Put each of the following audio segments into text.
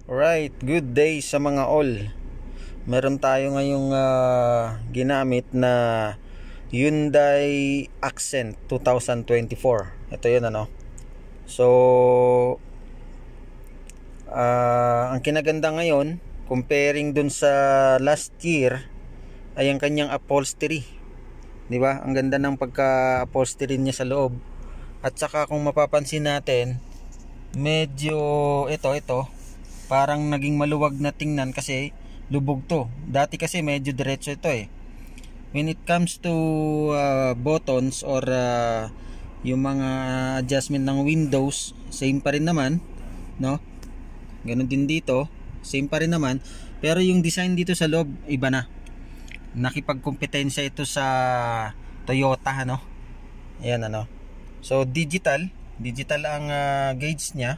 Alright, good day sa mga all. Meron tayo ngayong ginamit na Hyundai Accent 2024. Ito yun ano. So, ang kinaganda ngayon, comparing dun sa last year, ay ang kanyang upholstery. Diba? Ang ganda ng pagka-upholstery niya sa loob. At saka kung mapapansin natin, medyo ito parang naging maluwag na tingnan kasi lubog to. Dati kasi medyo diretso ito eh. When it comes to buttons or yung mga adjustment ng windows, same pa rin naman, no? Ganun din dito, same pa rin naman. Pero yung design dito sa loob iba na. Nakipagkompetensya ito sa Toyota, ano? Ayan ano. So digital ang gauge niya.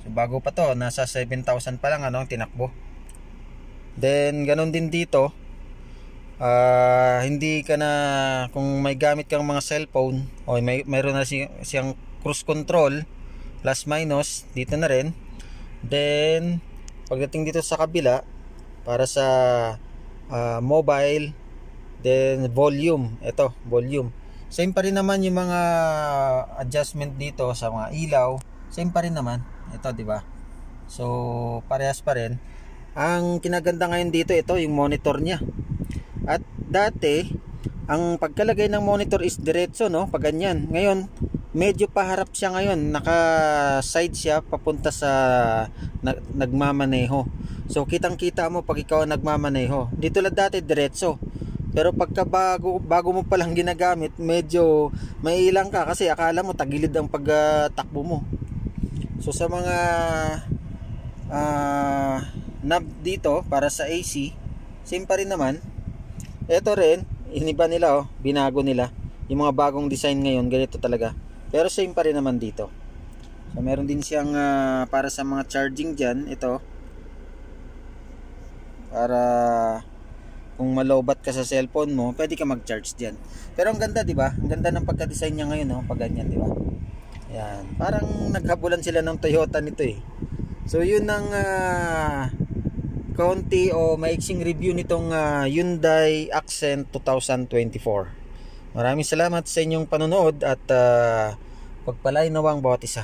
So, bago pa to, nasa 7,000 pa lang ano, tinakbo. Then ganun din dito, hindi ka na, kung may gamit kang mga cellphone o mayroon na siyang cruise control, plus minus, dito na rin. Then pagdating dito sa kabila, para sa mobile, then volume, ito volume, same pa rin naman yung mga adjustment dito sa mga ilaw, same pa rin naman. Ito, di ba? So, parehas pa rin. Ang kinaganda ngayon dito, ito yung monitor niya. At dati, ang pagkalagay ng monitor is diretso, no? Pag ganyan. Ngayon, medyo paharap siya ngayon. Naka-side siya papunta sa nagmamaneho. So, kitang-kita mo pag ikaw nagmamaneho. Dito lang dati diretso. Pero pagka bago mo palang ginagamit, medyo maiilang ka kasi akala mo tagilid ang pagtakbo mo. So sa mga knob dito para sa AC, same pa rin naman. Ito rin, iniba nila, binago nila. Yung mga bagong design ngayon, ganito talaga. Pero same pa rin naman dito. So meron din siyang para sa mga charging dyan, ito. Para kung malobat ka sa cellphone mo, pwede ka mag-charge dyan. Pero ang ganda, di ba? Ang ganda ng pagka-design niya ngayon, no? Pag ganyan, di ba? Yan, parang naghabulan sila ng Toyota nito eh. So yun ang kaunti o maiksing review nitong Hyundai Accent 2024. Maraming salamat sa inyong panonood at pagpalain nawang bawat isa.